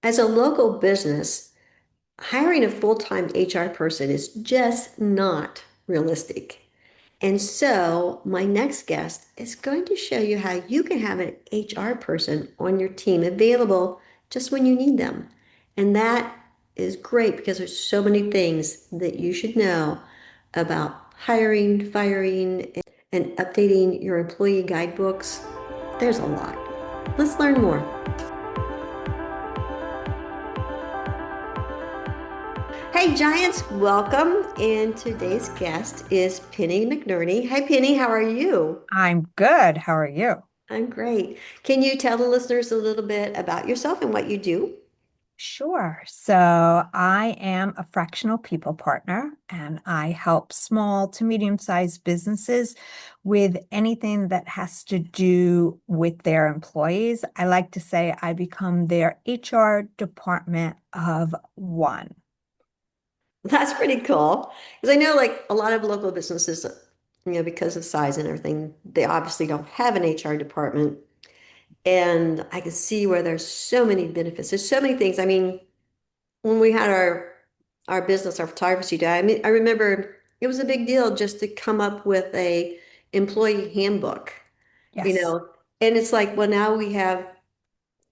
As a local business, hiring a full-time HR person is just not realistic. And so, my next guest is going to show you how you can have an HR person on your team available just when you need them. And that is great because there's so many things that you should know about hiring, firing, and updating your employee guidebooks. There's a lot. Let's learn more. Hey, Giants, welcome. And today's guest is Penny McNerney. Hi, Penny, how are you? I'm good. How are you? I'm great. Can you tell the listeners a little bit about yourself and what you do? Sure. So I am a fractional people partner and I help small to medium-sized businesses with anything that has to do with their employees. I like to say I become their HR department of one. That's pretty cool. Because I know like a lot of local businesses, because of size and everything, they obviously don't have an HR department. And I can see where there's so many benefits. There's so many things. I mean, when we had our business, our photography day, I mean, I remember it was a big deal just to come up with a employee handbook, you Yes. know. And it's like, well, now we have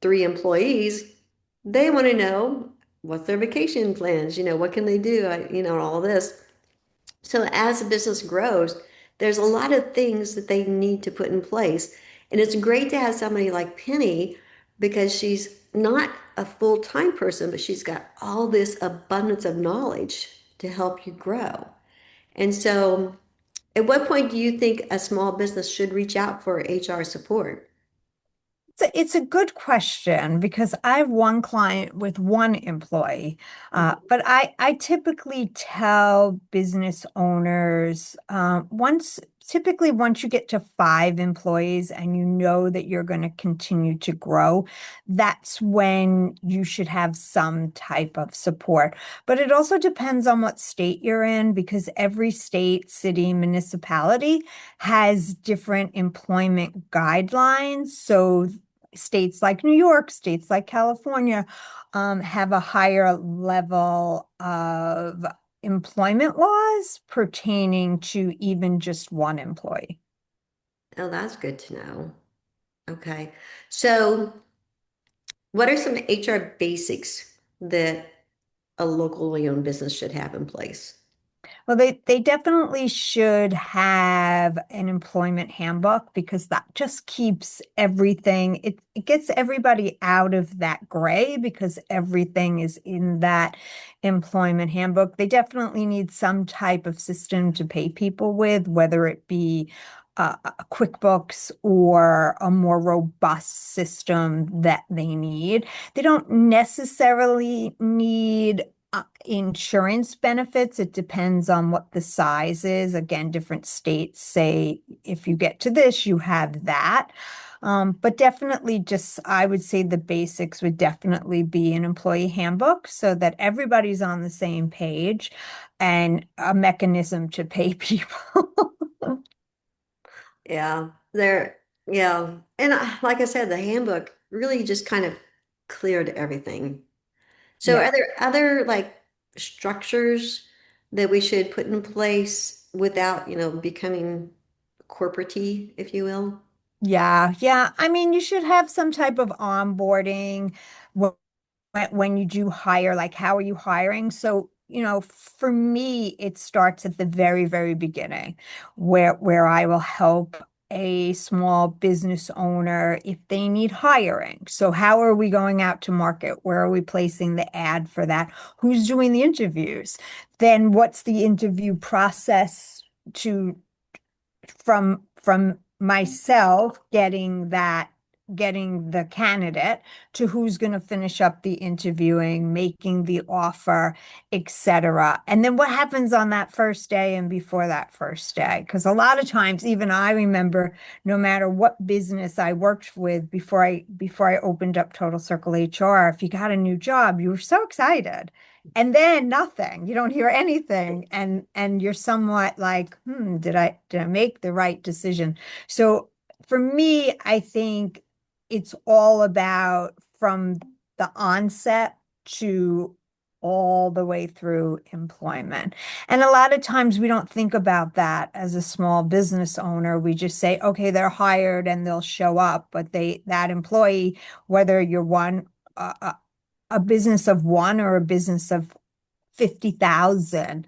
three employees. They want to know what's their vacation plans, what can they do, all this. So as the business grows, there's a lot of things that they need to put in place. And it's great to have somebody like Penny because she's not a full-time person, but she's got all this abundance of knowledge to help you grow. And so, at what point do you think a small business should reach out for HR support? It's a good question because I have one client with one employee, but I typically tell business owners typically once you get to five employees and you know that you're going to continue to grow, that's when you should have some type of support. But it also depends on what state you're in because every state, city, municipality has different employment guidelines. So states like New York, states like California, have a higher level of employment laws pertaining to even just one employee. Oh, that's good to know. Okay. So, what are some HR basics that a locally owned business should have in place? Well, they definitely should have an employment handbook because that just keeps everything, it gets everybody out of that gray because everything is in that employment handbook. They definitely need some type of system to pay people with, whether it be a QuickBooks or a more robust system that they need. They don't necessarily need insurance benefits. It depends on what the size is. Again, different states say if you get to this, you have that. But definitely just, I would say the basics would definitely be an employee handbook so that everybody's on the same page and a mechanism to pay people. Yeah, yeah. And like I said, the handbook really just kind of cleared everything. So Yeah. are there other like structures that we should put in place without, becoming corporate-y, if you will? Yeah, yeah. I mean, you should have some type of onboarding when you do hire, like how are you hiring? So, for me, it starts at the very, very beginning where I will help a small business owner if they need hiring. So how are we going out to market? Where are we placing the ad for that? Who's doing the interviews? Then what's the interview process to from myself getting the candidate to who's going to finish up the interviewing, making the offer, etc. And then what happens on that first day and before that first day? Because a lot of times, even I remember, no matter what business I worked with before I opened up Total Circle HR, if you got a new job, you were so excited. And then nothing. You don't hear anything. And you're somewhat like, did I make the right decision? So for me, I think it's all about from the onset to all the way through employment. And a lot of times we don't think about that as a small business owner. We just say, okay, they're hired and they'll show up, but that employee, whether you're a business of one or a business of 50,000,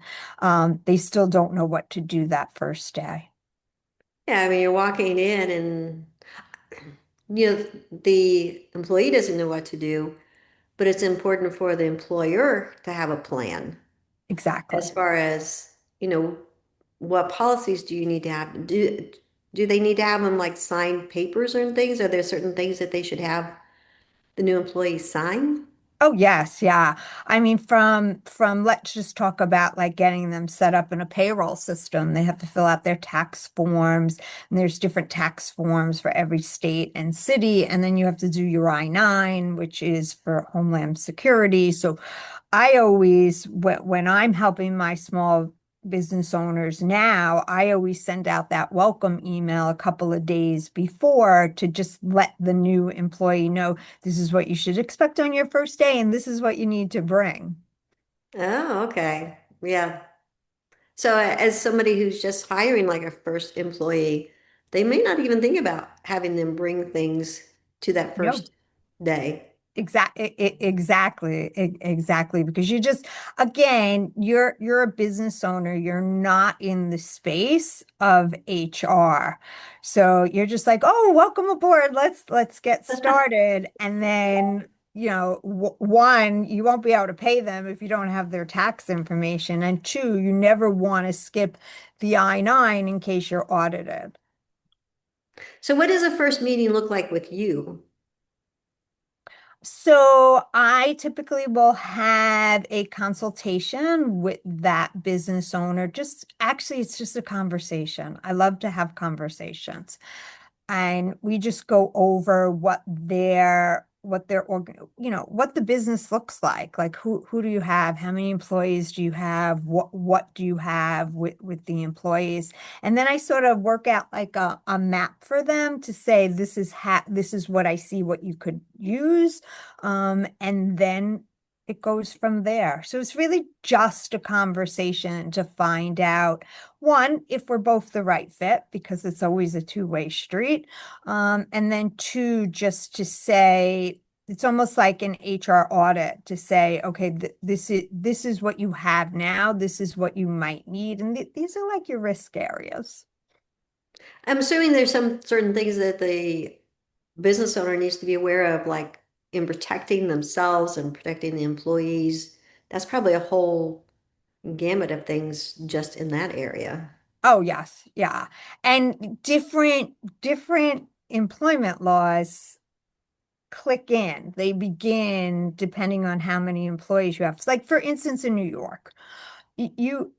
they still don't know what to do that first day. Yeah, I mean, you're walking in and the employee doesn't know what to do, but it's important for the employer to have a plan as Exactly. far as, what policies do you need to have? Do they need to have them like sign papers or things? Are there certain things that they should have the new employees sign? Oh yes, yeah. I mean, from let's just talk about like getting them set up in a payroll system. They have to fill out their tax forms, and there's different tax forms for every state and city, and then you have to do your I-9, which is for Homeland Security. So I always, when I'm helping my small business owners now, I always send out that welcome email a couple of days before to just let the new employee know this is what you should expect on your first day, and this is what you need to bring. Oh, okay. Yeah. So as somebody who's just hiring like a first employee, they may not even think about having them bring things to that No. first day. Exactly, because you just, again, you're a business owner, you're not in the space of HR. So you're just like, "Oh, welcome aboard. Let's get started." And then, one, you won't be able to pay them if you don't have their tax information, and two, you never want to skip the I-9 in case you're audited. So what does a first meeting look like with you? So I typically will have a consultation with that business owner. Just actually, it's just a conversation. I love to have conversations. And we just go over what the business looks like who do you have, how many employees do you have, what do you have with the employees, and then I sort of work out like a map for them to say this is what I see what you could use, and then it goes from there. So it's really just a conversation to find out, one, if we're both the right fit, because it's always a two-way street. And then two, just to say, it's almost like an HR audit to say, okay, this is what you have now, this is what you might need, and these are like your risk areas. I'm assuming there's some certain things that the business owner needs to be aware of, like in protecting themselves and protecting the employees. That's probably a whole gamut of things just in that area. Oh, yes, yeah. And different employment laws click in. They begin depending on how many employees you have. It's like, for instance, in New York, you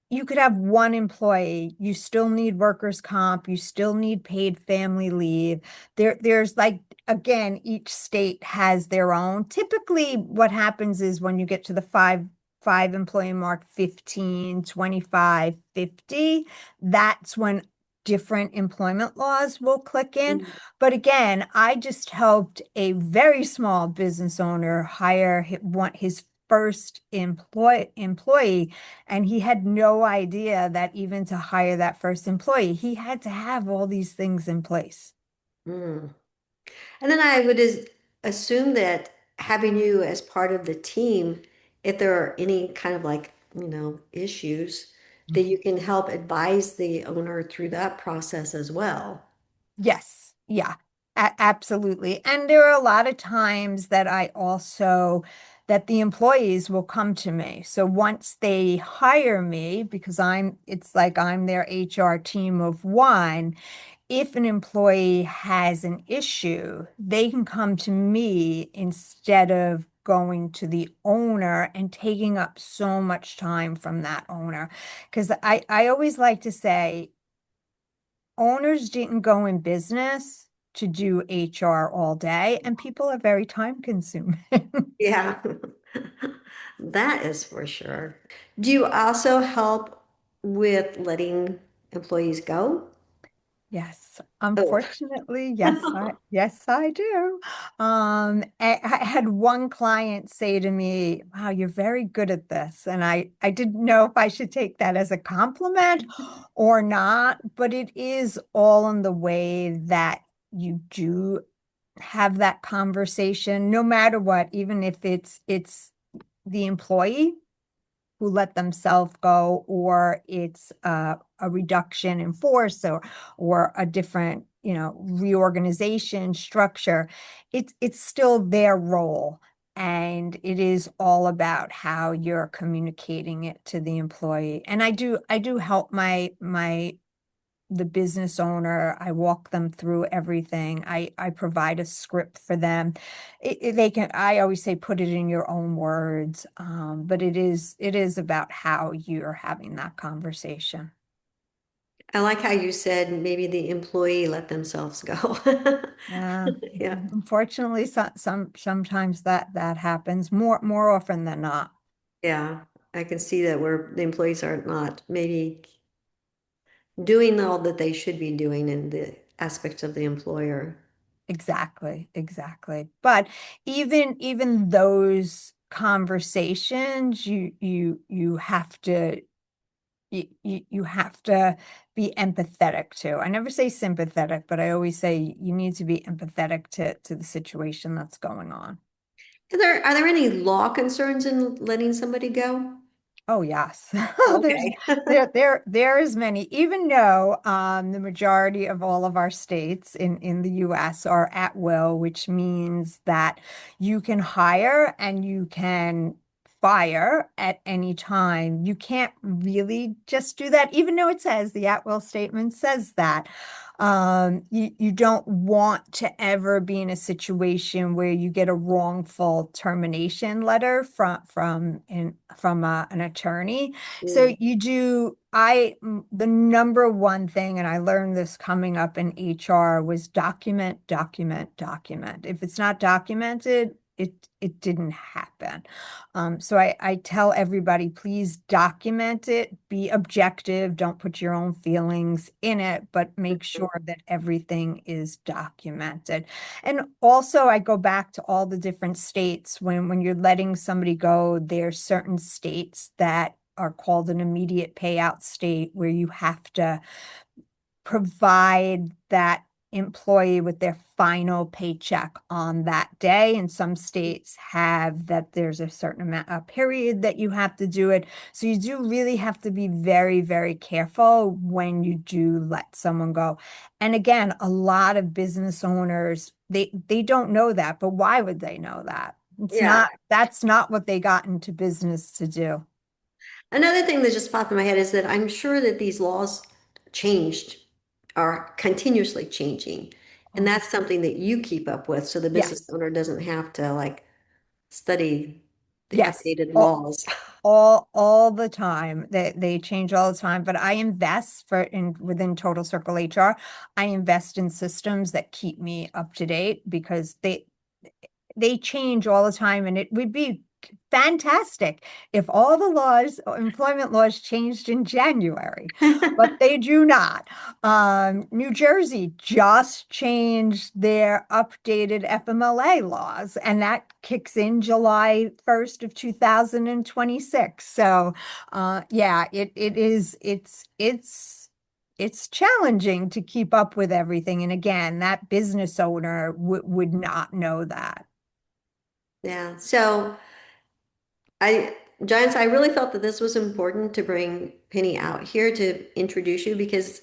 you could have one employee, you still need workers' comp, you still need paid family leave. There's like, again, each state has their own. Typically, what happens is when you get to the five employee mark, 15, 25, 50, that's when different employment laws will click in. Mm. But again, I just helped a very small business owner hire his first employee, and he had no idea that even to hire that first employee, he had to have all these things in place. Mm. And then I would assume that having you as part of the team, if there are any kind of like, issues, that you can help advise the owner through that process as well. Yes, yeah, absolutely. And there are a lot of times that that the employees will come to me. So once they hire me, because it's like I'm their HR team of one, if an employee has an issue, they can come to me instead of going to the owner and taking up so much time from that owner. Because I always like to say, owners didn't go in business to do HR all day, and people are very time consuming. Yeah, that is for sure. Do you also help with letting employees go? Yes, Oh, unfortunately, yes, I do. I had one client say to me, "Wow, you're very good at this," and I didn't know if I should take that as a compliment or not, but it is all in the way that you do have that conversation, no matter what, even if it's the employee who let themselves go, or it's a reduction in force, or a different, reorganization structure. It's still their role. And it is all about how you're communicating it to the employee. And I do help the business owner. I walk them through everything. I provide a script for them. They can, I always say, put it in your own words. But it is about how you're having that conversation. I like how you said maybe the employee let themselves go. Yeah. Yeah, Unfortunately, sometimes that happens more often than not. yeah. I can see that where the employees are not maybe doing all that they should be doing in the aspects of the employer. Exactly, exactly. But even those conversations, you have to you have to be empathetic too. I never say sympathetic, but I always say you need to be empathetic to the situation that's going on. Are there any law concerns in letting somebody go? Oh yes. There's Okay. there is many, even though the majority of all of our states in the US are at will, which means that you can hire and you can fire at any time. You can't really just do that, even though it says the at will statement says that. You don't want to ever be in a situation where you get a wrongful termination letter from an attorney. So Mm, you do, the number one thing, and I learned this coming up in HR, was document, document, document. If it's not documented, it didn't happen. So I tell everybody, please document it, be objective, don't put your own feelings in it, but make sure that everything is documented. And also, I go back to all the different states. When you're letting somebody go, there's certain states that are called an immediate payout state, where you have to provide that employee with their final paycheck on that day. And some states have that there's a certain amount, a period that you have to do it. So you do really have to be very, very careful when you do let someone go. And again, a lot of business owners, they don't know that, but why would they know that? yeah. That's not what they got into business to do. Another thing that just popped in my head is that I'm sure that these laws changed, are continuously changing. And Oh, that's something that you keep up with so the business yes. owner doesn't have to like study the Yes. updated laws. All the time. They change all the time. But I invest for in within Total Circle HR. I invest in systems that keep me up to date, because they change all the time, and it would be fantastic if all the laws, employment laws, changed in January, but they do not. New Jersey just changed their updated FMLA laws, and that kicks in July 1st of 2026. So, yeah, it's challenging to keep up with everything. And again, that business owner would not know that. Yeah. So Giants, I really felt that this was important to bring Penny out here to introduce you because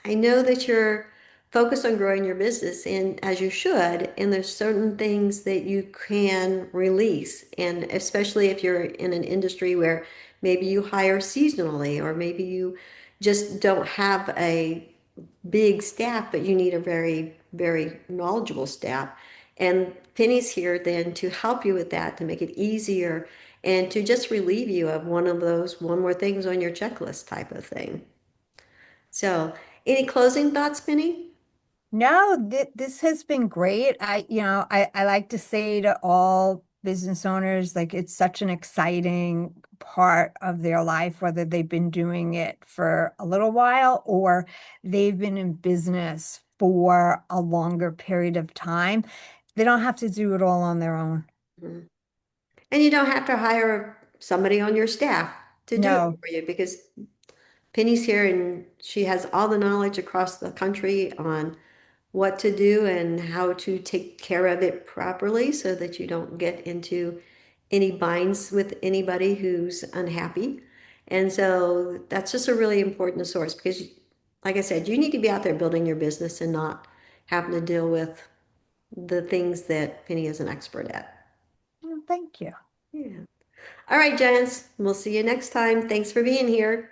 I know that you're focused on growing your business and as you should, and there's certain things that you can release. And especially if you're in an industry where maybe you hire seasonally or maybe you just don't have a big staff, but you need a very, very knowledgeable staff. And Penny's here then to help you with that, to make it easier and to just relieve you of one of those one more things on your checklist type of thing. So, any closing thoughts, Penny? No, this has been great. I like to say to all business owners, like it's such an exciting part of their life, whether they've been doing it for a little while or they've been in business for a longer period of time. They don't have to do it all on their own. Mhm. And you don't have to hire somebody on your staff to do it No, for you because Penny's here and she has all the knowledge across the country on what to do and how to take care of it properly so that you don't get into any binds with anybody who's unhappy. And so that's just a really important source because, like I said, you need to be out there building your business and not having to deal with the things that Penny is an expert at. thank you. Yeah. All right, Janice, we'll see you next time. Thanks for being here.